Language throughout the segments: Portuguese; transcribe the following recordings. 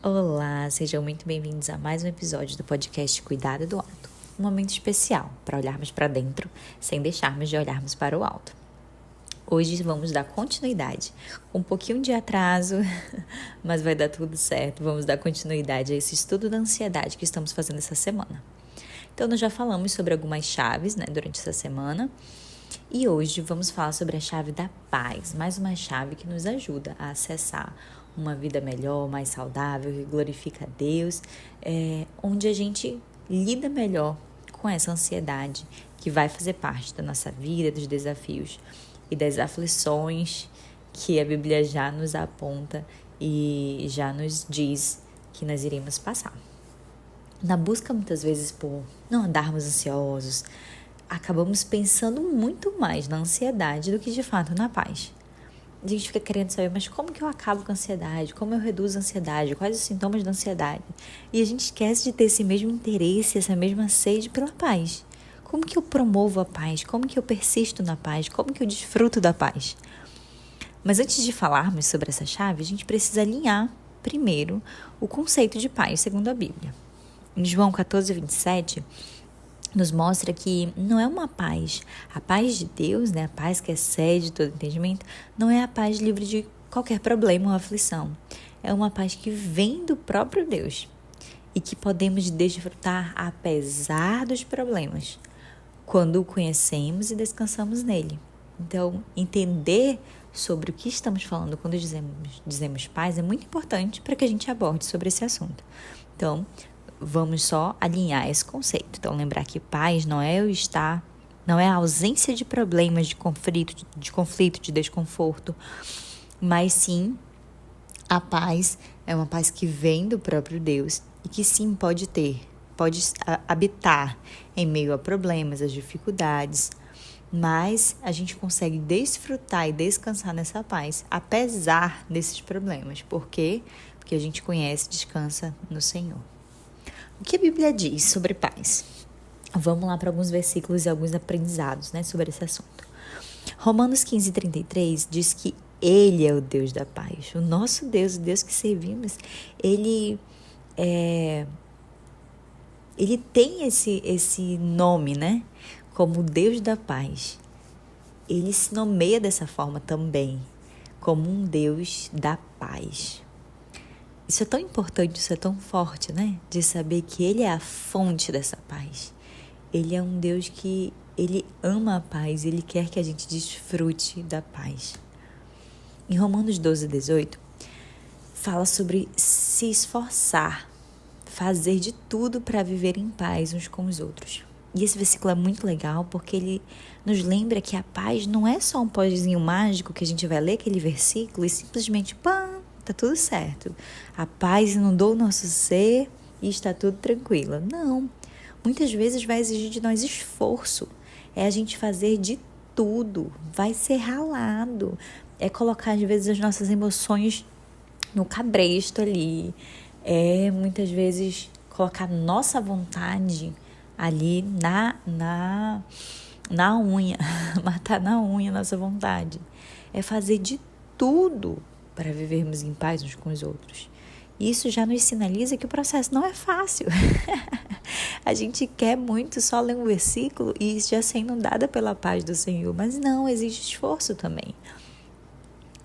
Olá, sejam muito bem-vindos a mais um episódio do podcast Cuidado do Alto. Um momento especial para olharmos para dentro sem deixarmos de olharmos para o alto. Hoje vamos dar continuidade, com um pouquinho de atraso, mas vai dar tudo certo. Vamos dar continuidade a esse estudo da ansiedade que estamos fazendo essa semana. Então, nós já falamos sobre algumas chaves, durante essa semana. E hoje vamos falar sobre a chave da paz, mais uma chave que nos ajuda a acessar uma vida melhor, mais saudável, que glorifica a Deus, onde a gente lida melhor com essa ansiedade que vai fazer parte da nossa vida, dos desafios e das aflições que a Bíblia já nos aponta e já nos diz que nós iremos passar. Na busca, muitas vezes, por não andarmos ansiosos, acabamos pensando muito mais na ansiedade do que, de fato, na paz. A gente fica querendo saber, mas como que eu acabo com a ansiedade? Como eu reduzo a ansiedade? Quais os sintomas da ansiedade? E a gente esquece de ter esse mesmo interesse, essa mesma sede pela paz. Como que eu promovo a paz? Como que eu persisto na paz? Como que eu desfruto da paz? Mas antes de falarmos sobre essa chave, a gente precisa alinhar, primeiro, o conceito de paz segundo a Bíblia. Em João 14:27, nos mostra que não é uma paz. A paz de Deus, a paz que excede todo entendimento, não é a paz livre de qualquer problema ou aflição. É uma paz que vem do próprio Deus e que podemos desfrutar apesar dos problemas, quando o conhecemos e descansamos nele. Então, entender sobre o que estamos falando quando dizemos paz é muito importante para que a gente aborde sobre esse assunto. Então, vamos só alinhar esse conceito. Então, lembrar que paz não é não é a ausência de problemas, de conflito, de desconforto, mas sim a paz é uma paz que vem do próprio Deus e que sim pode habitar em meio a problemas, às dificuldades, mas a gente consegue desfrutar e descansar nessa paz, apesar desses problemas. Por quê? Porque a gente conhece e descansa no Senhor. O que a Bíblia diz sobre paz? Vamos lá para alguns versículos e alguns aprendizados, sobre esse assunto. Romanos 15:33 diz que Ele é o Deus da paz. O nosso Deus, o Deus que servimos, Ele tem esse nome, como Deus da paz. Ele se nomeia dessa forma também, como um Deus da paz. Isso é tão importante, isso é tão forte, de saber que Ele é a fonte dessa paz. Ele é um Deus que Ele ama a paz, Ele quer que a gente desfrute da paz. Em Romanos 12:18, fala sobre se esforçar, fazer de tudo para viver em paz uns com os outros. E esse versículo é muito legal porque ele nos lembra que a paz não é só um pozinho mágico que a gente vai ler aquele versículo e simplesmente, tá tudo certo. A paz inundou o nosso ser e está tudo tranquilo. Não. Muitas vezes vai exigir de nós esforço. É a gente fazer de tudo. Vai ser ralado. É colocar, às vezes, as nossas emoções no cabresto ali. É, muitas vezes, colocar nossa vontade ali na unha. Matar na unha a nossa vontade. É fazer de tudo para vivermos em paz uns com os outros. Isso já nos sinaliza que o processo não é fácil. A gente quer muito só ler um versículo e já ser inundada pela paz do Senhor, mas não, exige esforço também.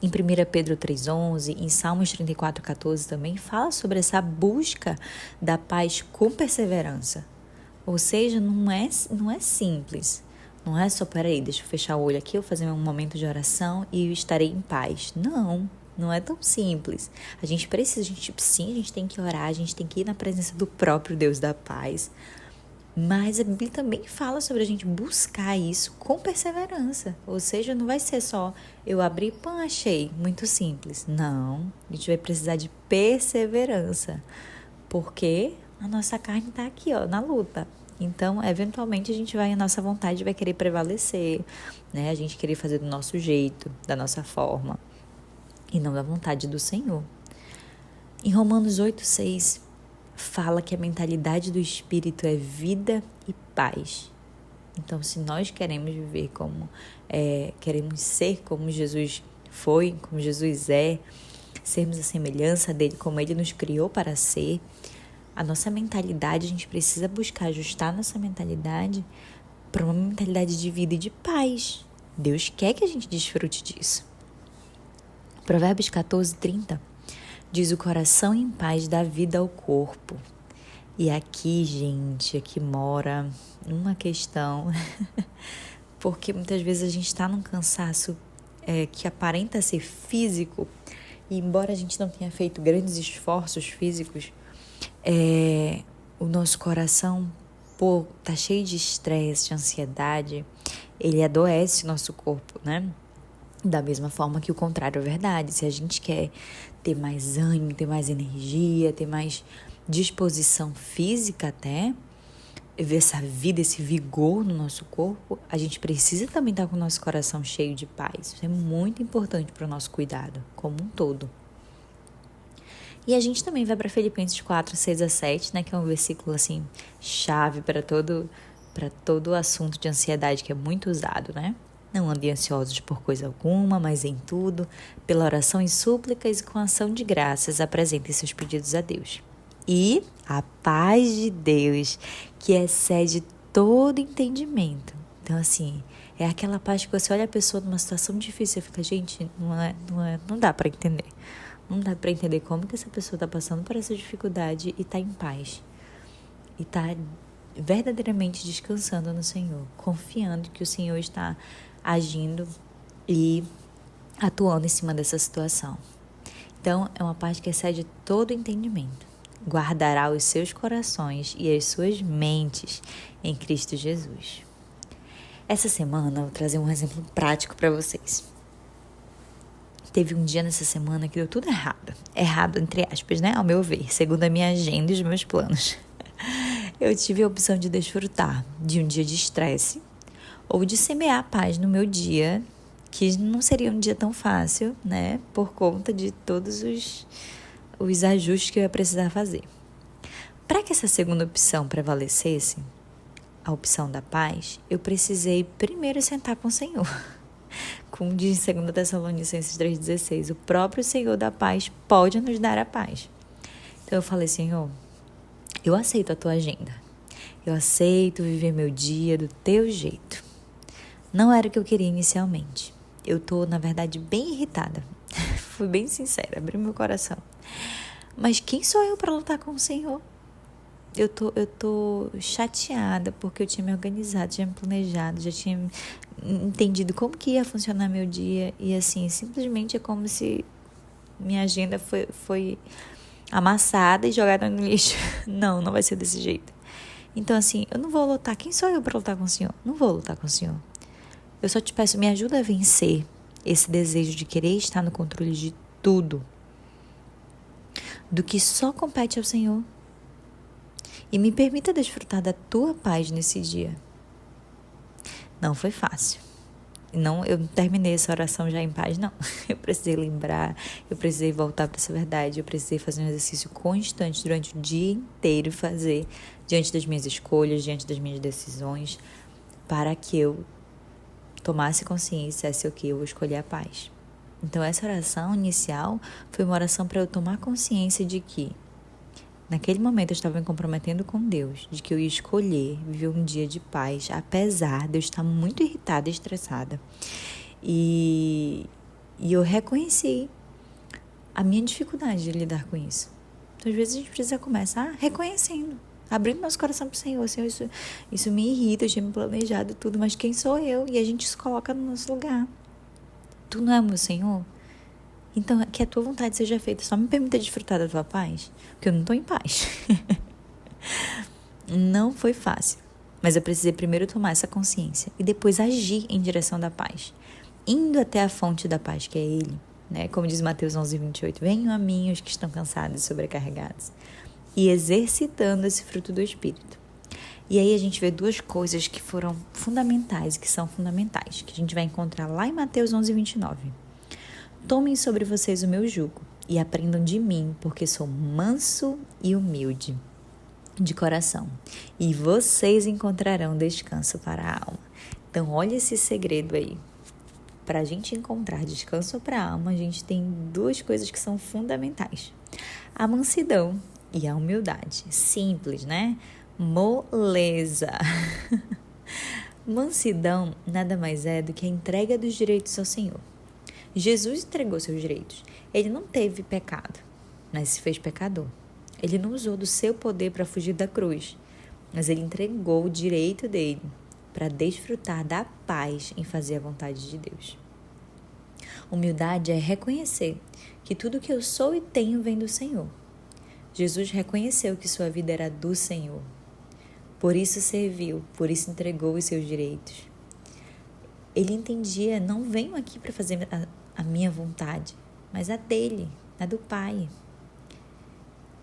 Em 1 Pedro 3:11, em Salmos 34:14 também, fala sobre essa busca da paz com perseverança. Ou seja, não é simples. Não é só, peraí, deixa eu fechar o olho aqui, eu fazer um momento de oração e eu estarei em paz. Não é tão simples. A gente tem que orar, a gente tem que ir na presença do próprio Deus da paz. Mas a Bíblia também fala sobre a gente buscar isso com perseverança. Ou seja, não vai ser só eu abrir, achei, muito simples. Não, a gente vai precisar de perseverança. Porque a nossa carne está aqui, na luta. Então, eventualmente, a nossa vontade vai querer prevalecer, a gente querer fazer do nosso jeito, da nossa forma, e não da vontade do Senhor. Em Romanos 8:6, fala que a mentalidade do Espírito é vida e paz. Então, se nós queremos viver queremos ser como Jesus foi, como Jesus é, sermos a semelhança dele, como ele nos criou para ser, a nossa mentalidade, a gente precisa buscar ajustar a nossa mentalidade para uma mentalidade de vida e de paz. Deus quer que a gente desfrute disso. Provérbios 14:30 diz: o coração em paz dá vida ao corpo. E aqui, gente, aqui mora uma questão, porque muitas vezes a gente está num cansaço que aparenta ser físico, e embora a gente não tenha feito grandes esforços físicos, o nosso coração, tá cheio de estresse, de ansiedade, ele adoece o nosso corpo, né? Da mesma forma que o contrário é verdade. Se a gente quer ter mais ânimo, ter mais energia, ter mais disposição física até, ver essa vida, esse vigor no nosso corpo, a gente precisa também estar com o nosso coração cheio de paz. Isso é muito importante para o nosso cuidado, como um todo. E a gente também vai para Filipenses 4:6-7, né, que é um versículo assim, chave para todo o assunto de ansiedade, que é muito usado, né? Não andem ansiosos por coisa alguma, mas em tudo, pela oração e súplicas e com ação de graças, apresentem seus pedidos a Deus. E a paz de Deus, que excede todo entendimento. Então, assim, é aquela paz que você olha a pessoa numa situação difícil e fica, gente, não dá para entender. Não dá para entender como que essa pessoa está passando por essa dificuldade e está em paz. E está verdadeiramente descansando no Senhor, confiando que o Senhor está agindo e atuando em cima dessa situação. Então, é uma paz que excede todo entendimento. Guardará os seus corações e as suas mentes em Cristo Jesus. Essa semana eu vou trazer um exemplo prático para vocês. Teve um dia nessa semana que deu tudo errado. Errado, entre aspas, né? Ao meu ver, segundo a minha agenda e os meus planos. Eu tive a opção de desfrutar de um dia de estresse ou de semear a paz no meu dia, que não seria um dia tão fácil, né? Por conta de todos os ajustes que eu ia precisar fazer. Para que essa segunda opção prevalecesse, a opção da paz, eu precisei primeiro sentar com o Senhor. Como diz em 2 Tessalonicenses 3,16, o próprio Senhor da paz pode nos dar a paz. Então eu falei, Senhor, eu aceito a tua agenda. Eu aceito viver meu dia do teu jeito. Não era o que eu queria inicialmente. Eu tô, na verdade, bem irritada. Fui bem sincera, abri meu coração. Mas quem sou eu para lutar com o Senhor? Eu tô chateada porque eu tinha me organizado, tinha me planejado, já tinha entendido como que ia funcionar meu dia. E assim, simplesmente é como se minha agenda foi amassada e jogada no lixo. Não vai ser desse jeito. Então assim, eu não vou lutar. Quem sou eu para lutar com o Senhor? Não vou lutar com o Senhor. Eu só te peço, me ajuda a vencer esse desejo de querer estar no controle de tudo, do que só compete ao Senhor. E me permita desfrutar da tua paz nesse dia. Não foi fácil. Não, eu não terminei essa oração já em paz, não. Eu precisei lembrar, eu precisei voltar para essa verdade, eu precisei fazer um exercício constante durante o dia inteiro e fazer diante das minhas escolhas, diante das minhas decisões, para que eu tomasse consciência se eu vou escolher a paz. Então essa oração inicial foi uma oração para eu tomar consciência de que naquele momento eu estava me comprometendo com Deus, de que eu ia escolher viver um dia de paz, apesar de eu estar muito irritada e estressada. E eu reconheci a minha dificuldade de lidar com isso. Então às vezes a gente precisa começar reconhecendo, abrindo nosso coração para o Senhor. Senhor, isso me irrita, eu tinha me planejado tudo, mas quem sou eu? E a gente se coloca no nosso lugar. Tu não é o meu Senhor? Então, que a tua vontade seja feita. Só me permita desfrutar da tua paz, porque eu não estou em paz. Não foi fácil, mas eu precisei primeiro tomar essa consciência e depois agir em direção da paz, indo até a fonte da paz, que é Ele, né? Como diz Mateus 11:28, venham a mim os que estão cansados e sobrecarregados, e exercitando esse fruto do Espírito. E aí a gente vê duas coisas que foram fundamentais e que são fundamentais, que a gente vai encontrar lá em Mateus 11:29. Tomem sobre vocês o meu jugo e aprendam de mim, porque sou manso e humilde de coração, e vocês encontrarão descanso para a alma. Então, olha esse segredo aí. para a gente encontrar descanso para a alma, a gente tem duas coisas que são fundamentais: a mansidão e a humildade. Simples, né? Moleza. Mansidão nada mais é do que a entrega dos direitos ao Senhor. Jesus entregou seus direitos. Ele não teve pecado, mas se fez pecador. Ele não usou do seu poder para fugir da cruz, mas ele entregou o direito dele para desfrutar da paz em fazer a vontade de Deus. Humildade é reconhecer que tudo que eu sou e tenho vem do Senhor. Jesus reconheceu que sua vida era do Senhor. Por isso serviu, por isso entregou os seus direitos. Ele entendia, não venho aqui para fazer a minha vontade, mas a dele, a do Pai.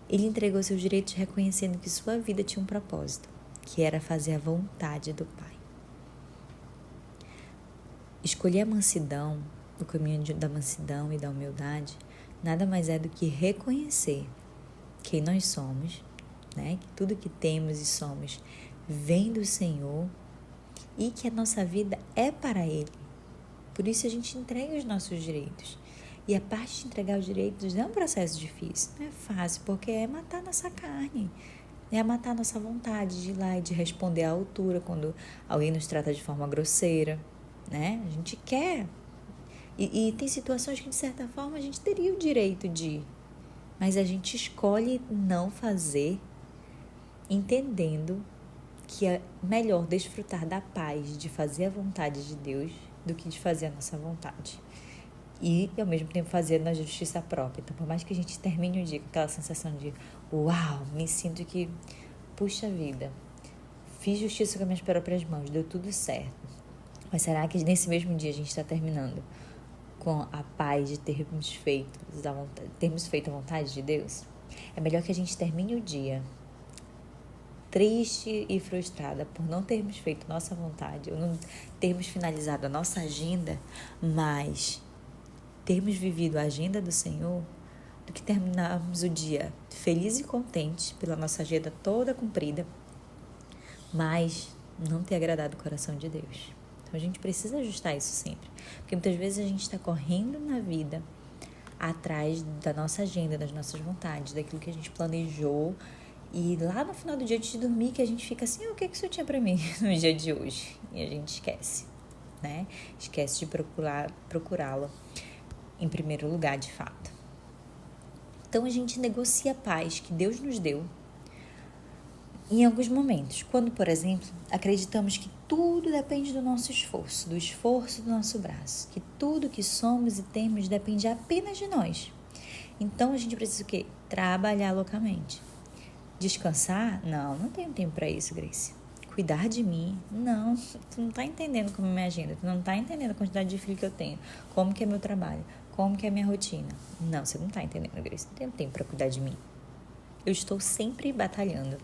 Ele entregou seus direitos reconhecendo que sua vida tinha um propósito, que era fazer a vontade do Pai. Escolher a mansidão, o caminho da mansidão e da humildade, nada mais é do que reconhecer quem nós somos, né? Que tudo que temos e somos vem do Senhor e que a nossa vida é para Ele. Por isso a gente entrega os nossos direitos. E a parte de entregar os direitos é um processo difícil, não é fácil, porque é matar nossa carne, é matar nossa vontade de ir lá e de responder à altura quando alguém nos trata de forma grosseira, né? A gente quer. E tem situações que, de certa forma, a gente teria o direito de, mas a gente escolhe não fazer, entendendo que é melhor desfrutar da paz de fazer a vontade de Deus do que de fazer a nossa vontade. E, ao mesmo tempo, fazer na justiça própria. Então, por mais que a gente termine o dia com aquela sensação de uau, me sinto que, puxa vida, fiz justiça com as minhas próprias mãos, deu tudo certo. Mas será que nesse mesmo dia a gente está terminando com a paz de termos feito a vontade de Deus? É melhor que a gente termine o dia triste e frustrada por não termos feito nossa vontade, ou não termos finalizado a nossa agenda, mas termos vivido a agenda do Senhor, do que terminarmos o dia feliz e contente pela nossa agenda toda cumprida, mas não ter agradado o coração de Deus. Então a gente precisa ajustar isso sempre, porque muitas vezes a gente está correndo na vida atrás da nossa agenda, das nossas vontades, daquilo que a gente planejou, e lá no final do dia, antes de dormir, que a gente fica assim, o que isso tinha pra mim no dia de hoje? E a gente esquece, né? Esquece de procurá-lo em primeiro lugar, de fato. Então a gente negocia a paz que Deus nos deu em alguns momentos, quando, por exemplo, acreditamos que tudo depende do nosso esforço, do esforço do nosso braço, que tudo que somos e temos depende apenas de nós. Então a gente precisa o quê? Trabalhar loucamente. Descansar? Não tenho tempo para isso, Grace. Cuidar de mim? Não, tu não tá entendendo como é minha agenda, tu não tá entendendo a quantidade de filho que eu tenho, como que é meu trabalho, como que é minha rotina. Não, você não tá entendendo, Grace, não tenho tempo para cuidar de mim. Eu estou sempre batalhando,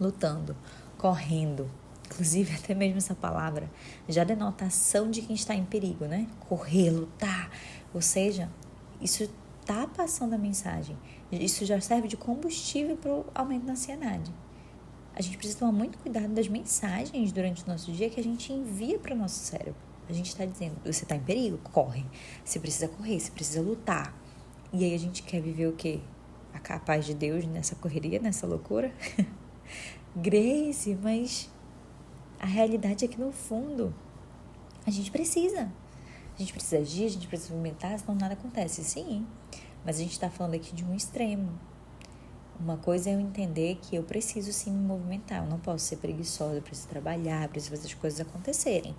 lutando, correndo. Inclusive, até mesmo essa palavra já denota a ação de quem está em perigo, né? Correr, lutar. Ou seja, isso está passando a mensagem. Isso já serve de combustível para o aumento da ansiedade. A gente precisa tomar muito cuidado das mensagens durante o nosso dia que a gente envia para o nosso cérebro. A gente está dizendo, você está em perigo? Corre. Você precisa correr, você precisa lutar. E aí a gente quer viver o quê? A paz de Deus nessa correria, nessa loucura? Grace, mas a realidade é que no fundo a gente precisa. A gente precisa agir, a gente precisa movimentar, senão nada acontece. Sim, mas a gente está falando aqui de um extremo. Uma coisa é eu entender que eu preciso sim me movimentar. Eu não posso ser preguiçosa, eu preciso trabalhar, eu preciso fazer as coisas acontecerem.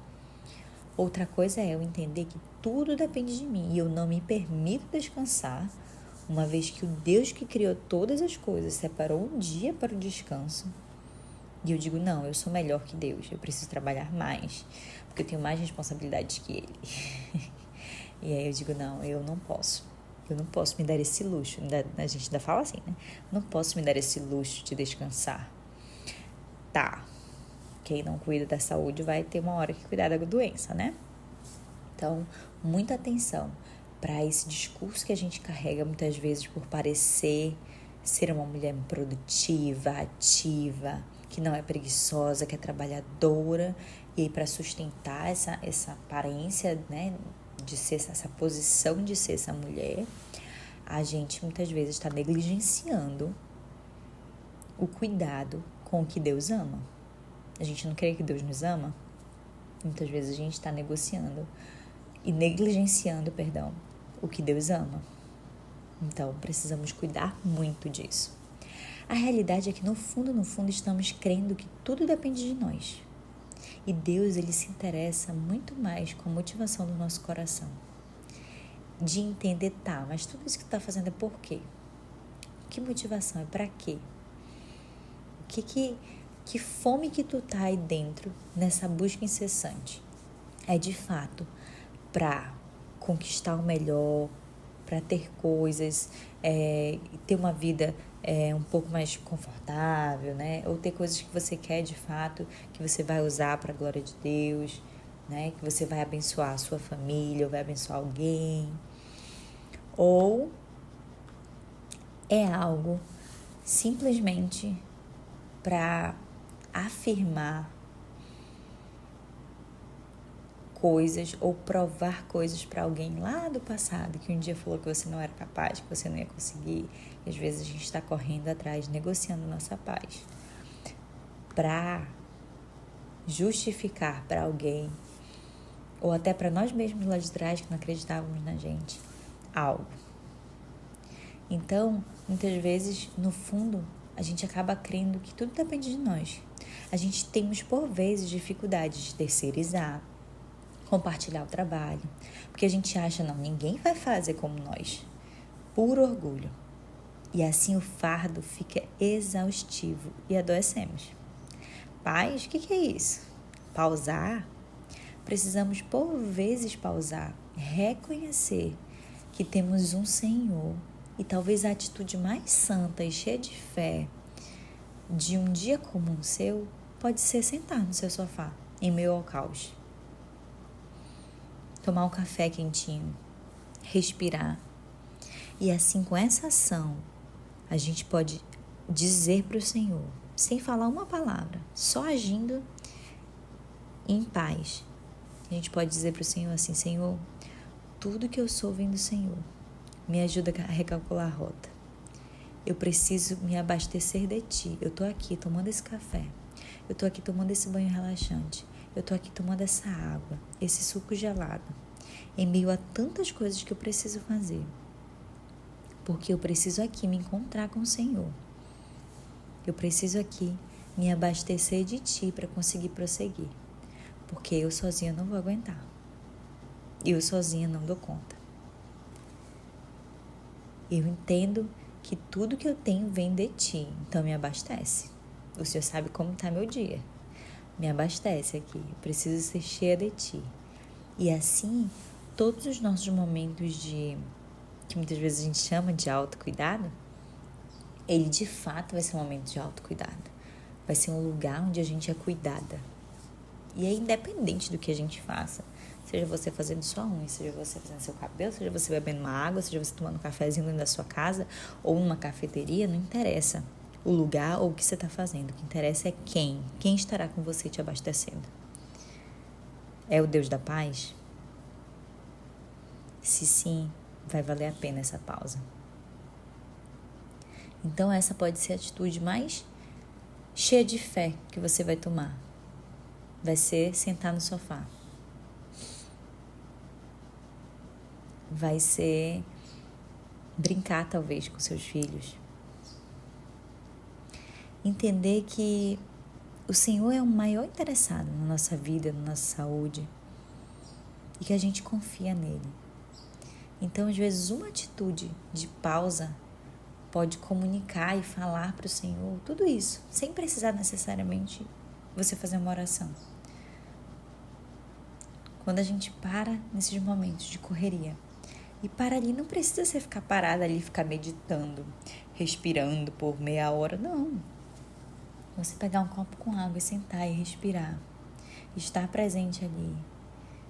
Outra coisa é eu entender que tudo depende de mim e eu não me permito descansar, uma vez que o Deus que criou todas as coisas separou um dia para o descanso. E eu digo, não, eu sou melhor que Deus, eu preciso trabalhar mais, porque eu tenho mais responsabilidades que Ele. E aí eu digo, não, eu não posso me dar esse luxo. A gente ainda fala assim, né? Não posso me dar esse luxo de descansar. Tá, quem não cuida da saúde vai ter uma hora que cuidar da doença, né? Então, muita atenção para esse discurso que a gente carrega muitas vezes por parecer ser uma mulher produtiva, ativa, que não é preguiçosa, que é trabalhadora, e aí para sustentar essa aparência, né, de ser essa posição de ser essa mulher, a gente muitas vezes está negligenciando o cuidado com o que Deus ama. A gente não crê que Deus nos ama? Muitas vezes a gente está negligenciando, o que Deus ama. Então, precisamos cuidar muito disso. A realidade é que, no fundo, estamos crendo que tudo depende de nós. E Deus, Ele se interessa muito mais com a motivação do nosso coração. De entender, mas tudo isso que tu está fazendo é por quê? Que motivação? É para quê? Que fome que tu tá aí dentro, nessa busca incessante? É de fato para conquistar o melhor, para ter coisas, ter uma vida um pouco mais confortável, né? Ou ter coisas que você quer de fato, que você vai usar para a glória de Deus, né? Que você vai abençoar a sua família, ou vai abençoar alguém. Ou é algo simplesmente para afirmar coisas ou provar coisas para alguém lá do passado que um dia falou que você não era capaz, que você não ia conseguir. E às vezes a gente está correndo atrás, negociando nossa paz para justificar para alguém ou até para nós mesmos lá de trás que não acreditávamos na gente algo. Então, muitas vezes, no fundo, a gente acaba crendo que tudo depende de nós. A gente temos, por vezes, dificuldades de terceirizar, compartilhar o trabalho, porque a gente acha, não, ninguém vai fazer como nós. Puro orgulho. E assim o fardo fica exaustivo e adoecemos. Pais, o que é isso? Pausar? Precisamos, por vezes, pausar, reconhecer que temos um Senhor e talvez a atitude mais santa e cheia de fé de um dia comum seu pode ser sentar no seu sofá, em meio ao caos. Tomar um café quentinho, respirar. E assim, com essa ação, a gente pode dizer para o Senhor, sem falar uma palavra, só agindo em paz. A gente pode dizer para o Senhor assim, Senhor, tudo que eu sou vem do Senhor. Me ajuda a recalcular a rota. Eu preciso me abastecer de Ti. Eu estou aqui tomando esse café. Eu estou aqui tomando esse banho relaxante. Eu estou aqui tomando essa água, esse suco gelado. Em meio a tantas coisas que eu preciso fazer. Porque eu preciso aqui me encontrar com o Senhor. Eu preciso aqui me abastecer de Ti para conseguir prosseguir. Porque eu sozinha não vou aguentar. Eu sozinha não dou conta. Eu entendo que tudo que eu tenho vem de Ti, então me abastece. O Senhor sabe como está meu dia. Me abastece aqui, eu preciso ser cheia de Ti. E assim, todos os nossos momentos que muitas vezes a gente chama de autocuidado, ele de fato vai ser um momento de autocuidado. Vai ser um lugar onde a gente é cuidada. E é independente do que a gente faça. Seja você fazendo sua unha, seja você fazendo seu cabelo, seja você bebendo uma água, seja você tomando um cafezinho dentro da sua casa ou numa cafeteria, não interessa o lugar ou o que você está fazendo. O que interessa é quem estará com você te abastecendo. É o Deus da paz? Se sim, vai valer a pena essa pausa. Então essa pode ser a atitude mais cheia de fé que você vai tomar. Vai ser sentar no sofá. Vai ser brincar talvez com seus filhos. Entender que o Senhor é o maior interessado na nossa vida, na nossa saúde e que a gente confia nele. Então, às vezes, uma atitude de pausa pode comunicar e falar para o Senhor tudo isso, sem precisar necessariamente você fazer uma oração. Quando a gente para nesses momentos de correria, e para ali não precisa você ficar parada ali, ficar meditando, respirando por meia hora, não. Você pegar um copo com água e sentar e respirar, estar presente ali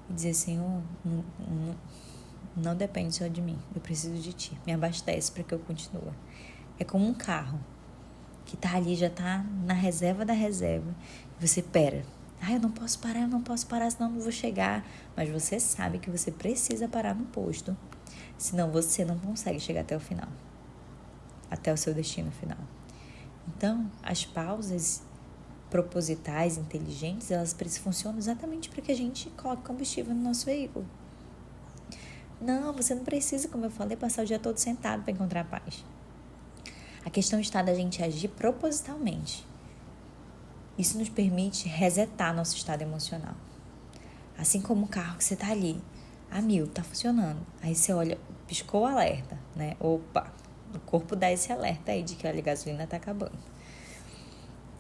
e dizer, Senhor, não depende só de mim, eu preciso de Ti, me abastece para que eu continue. É como um carro que está ali, já está na reserva da reserva, e você, Eu não posso parar, senão não vou chegar. Mas você sabe que você precisa parar no posto, senão você não consegue chegar até o final, até o seu destino final. Então, as pausas propositais, inteligentes, elas funcionam exatamente para que a gente coloque combustível no nosso veículo. Não, você não precisa, como eu falei, passar o dia todo sentado para encontrar a paz. A questão está da gente agir propositalmente. Isso nos permite resetar nosso estado emocional. Assim como o carro que você está ali, a 1000, tá funcionando. Aí você olha, piscou o alerta, né? Opa, o corpo dá esse alerta aí de que a gasolina tá acabando.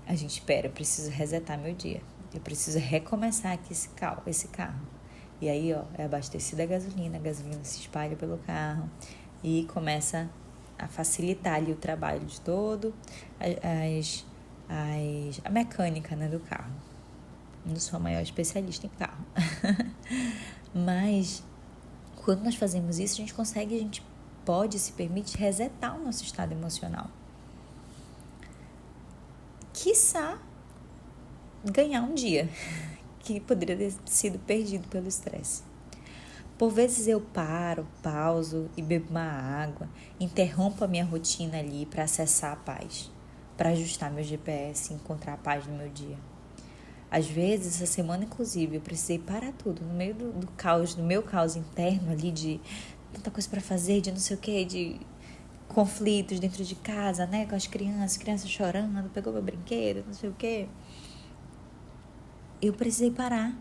A gente espera, eu preciso resetar meu dia. Eu preciso recomeçar aqui esse carro. E aí, é abastecida a gasolina se espalha pelo carro e começa a facilitar ali o trabalho de todo, a mecânica, né, do carro. Não sou a maior especialista em carro. Mas quando nós fazemos isso, a gente pode se permitir resetar o nosso estado emocional. Quiçá ganhar um dia que poderia ter sido perdido pelo estresse. Por vezes eu pauso e bebo uma água, interrompo a minha rotina ali para acessar a paz, para ajustar meu GPS e encontrar a paz no meu dia. Às vezes, essa semana, inclusive, eu precisei parar tudo, no meio do caos, do meu caos interno ali, de tanta coisa para fazer, de não sei o quê, de conflitos dentro de casa, né, com as crianças chorando, pegou meu brinquedo, não sei o quê. Eu precisei parar.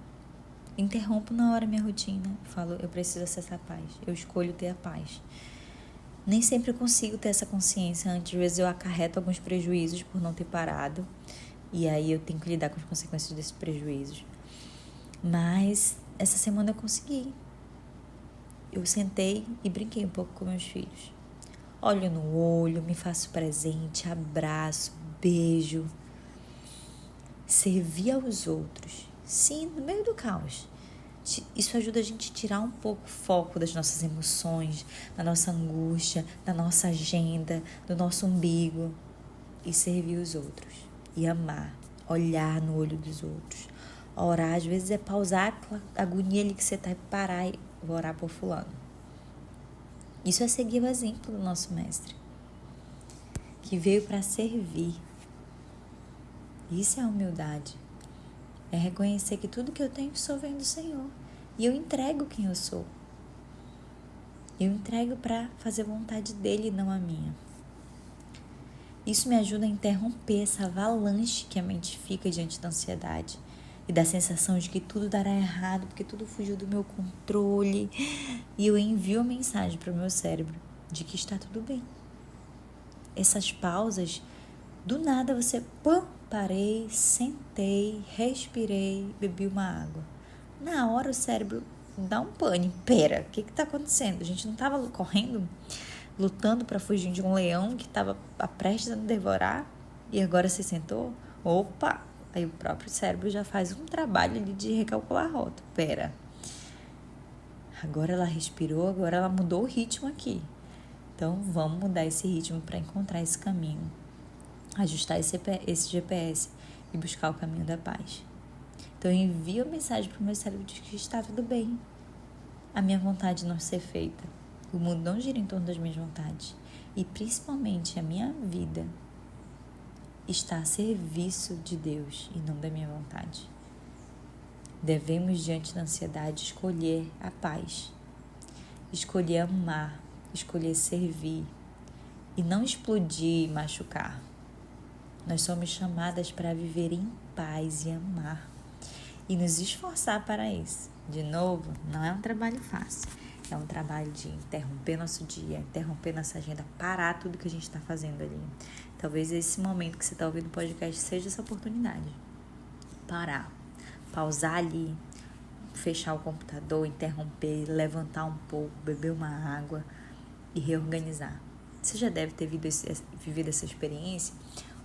Interrompo na hora minha rotina. Falo, eu preciso acessar a paz. Eu escolho ter a paz. Nem sempre eu consigo ter essa consciência. Às vezes eu acarreto alguns prejuízos por não ter parado. E aí eu tenho que lidar com as consequências desses prejuízos. Mas essa semana eu consegui. Eu sentei e brinquei um pouco com meus filhos. Olho no olho, me faço presente, abraço, beijo. Servir aos outros. Sim, no meio do caos. Isso ajuda a gente a tirar um pouco o foco das nossas emoções, da nossa angústia, da nossa agenda, do nosso umbigo. E servir os outros. E amar. Olhar no olho dos outros. Orar, às vezes, é pausar a agonia ali que você está e parar e vou orar por fulano. Isso é seguir o exemplo do nosso mestre, que veio para servir. Isso é a humildade. É reconhecer que tudo que eu tenho só vem do Senhor. E eu entrego quem eu sou. Eu entrego para fazer a vontade dele e não a minha. Isso me ajuda a interromper essa avalanche que a mente fica diante da ansiedade e da sensação de que tudo dará errado, porque tudo fugiu do meu controle. E eu envio a mensagem para o meu cérebro de que está tudo bem. Essas pausas, do nada você, parei, sentei, respirei, bebi uma água. Na hora o cérebro dá um pânico. Pera, o que está acontecendo? A gente não estava correndo, lutando para fugir de um leão que estava prestes a nos devorar e agora se sentou? Opa! Aí o próprio cérebro já faz um trabalho ali de recalcular a rota. Pera, agora ela respirou, agora ela mudou o ritmo aqui. Então vamos mudar esse ritmo para encontrar esse caminho, ajustar esse GPS e buscar o caminho da paz. Então eu envio a mensagem para o meu cérebro de que está tudo bem. A minha vontade não ser feita. O mundo não gira em torno das minhas vontades. E principalmente a minha vida está a serviço de Deus e não da minha vontade. Devemos, diante da ansiedade, escolher a paz. Escolher amar, escolher servir e não explodir e machucar. Nós somos chamadas para viver em paz e amar e nos esforçar para isso. De novo, não é um trabalho fácil. É um trabalho de interromper nosso dia, interromper nossa agenda, parar tudo que a gente está fazendo ali. Talvez esse momento que você está ouvindo o podcast seja essa oportunidade. Parar, pausar ali, fechar o computador, interromper, levantar um pouco, beber uma água e reorganizar. Você já deve ter vivido essa experiência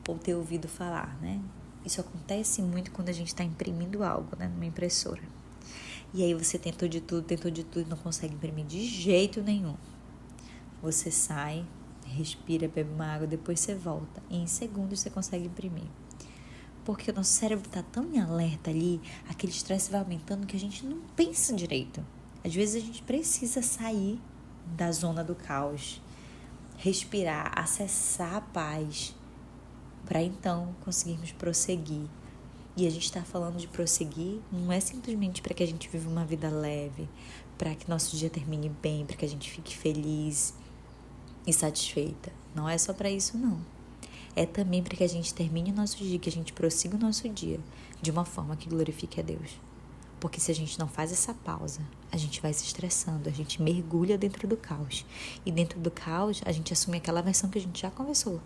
ou ter ouvido falar, né? Isso acontece muito quando a gente está imprimindo algo, né, numa impressora. E aí você tentou de tudo e não consegue imprimir de jeito nenhum. Você sai, respira, bebe uma água, depois você volta. E em segundos você consegue imprimir. porque o nosso cérebro está tão em alerta ali, aquele estresse vai aumentando que a gente não pensa direito. Às vezes a gente precisa sair da zona do caos, respirar, acessar a paz, para então conseguirmos prosseguir. E a gente está falando de prosseguir, não é simplesmente para que a gente viva uma vida leve, para que nosso dia termine bem, para que a gente fique feliz e satisfeita. Não é só para isso, não. É também para que a gente termine o nosso dia, que a gente prossiga o nosso dia de uma forma que glorifique a Deus. Porque se a gente não faz essa pausa, a gente vai se estressando, a gente mergulha dentro do caos. E dentro do caos, a gente assume aquela versão que a gente já conversou,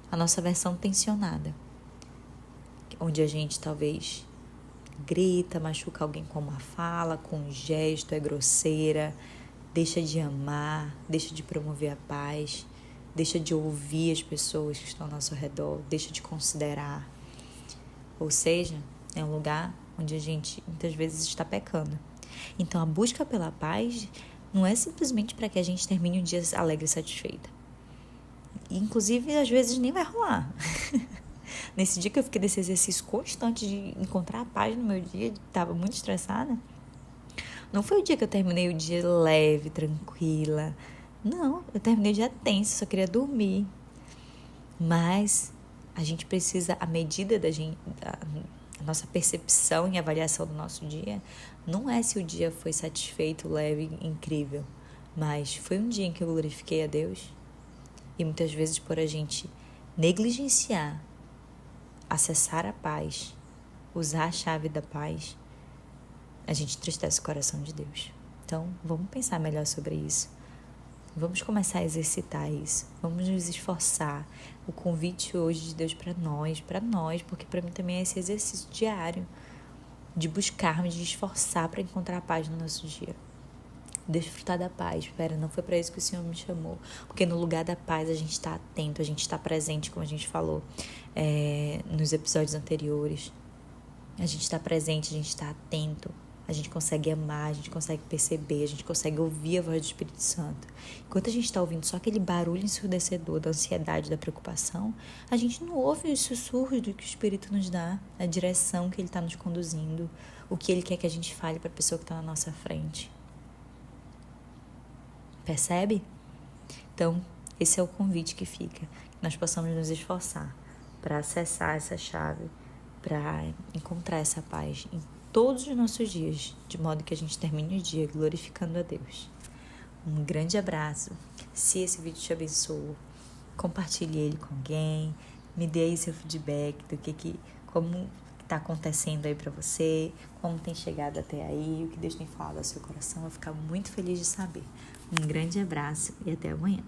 a nossa versão tensionada, onde a gente talvez grita, machuca alguém com uma fala, com um gesto, é grosseira, deixa de amar, deixa de promover a paz, deixa de ouvir as pessoas que estão ao nosso redor, deixa de considerar. Ou seja, é um lugar onde a gente muitas vezes está pecando. Então a busca pela paz não é simplesmente para que a gente termine um dia alegre e satisfeita. Inclusive, às vezes nem vai rolar. Nesse dia que eu fiquei nesse exercício constante de encontrar a paz no meu dia, estava muito estressada, não foi o dia que eu terminei o dia leve, tranquila. Não, eu terminei o dia tensa, só queria dormir. Mas a gente precisa, à medida da gente, a nossa percepção e avaliação do nosso dia, não é se o dia foi satisfeito, leve, incrível, mas foi um dia em que eu glorifiquei a Deus. E muitas vezes por a gente negligenciar, acessar a paz, usar a chave da paz, a gente entristece o coração de Deus. Então, vamos pensar melhor sobre isso. Vamos começar a exercitar isso. Vamos nos esforçar. O convite hoje de Deus para nós, porque para mim também é esse exercício diário de buscarmos, de esforçar para encontrar a paz no nosso dia. Desfrutar da paz. Espera, não foi para isso que o Senhor me chamou. Porque no lugar da paz a gente está atento, a gente está presente, como a gente falou nos episódios anteriores. A gente está presente, a gente está atento. A gente consegue amar, a gente consegue perceber, a gente consegue ouvir a voz do Espírito Santo. Enquanto a gente está ouvindo só aquele barulho ensurdecedor da ansiedade, da preocupação, a gente não ouve os sussurros do que o Espírito nos dá, a direção que Ele está nos conduzindo, o que Ele quer que a gente fale para a pessoa que está na nossa frente. Percebe? Então, esse é o convite que fica, que nós possamos nos esforçar para acessar essa chave, para encontrar essa paz em todos os nossos dias, de modo que a gente termine o dia glorificando a Deus. Um grande abraço. Se esse vídeo te abençoou, compartilhe ele com alguém, me dê aí seu feedback do como está acontecendo aí para você, como tem chegado até aí, o que Deus tem falado ao seu coração. Eu vou ficar muito feliz de saber. Um grande abraço e até amanhã.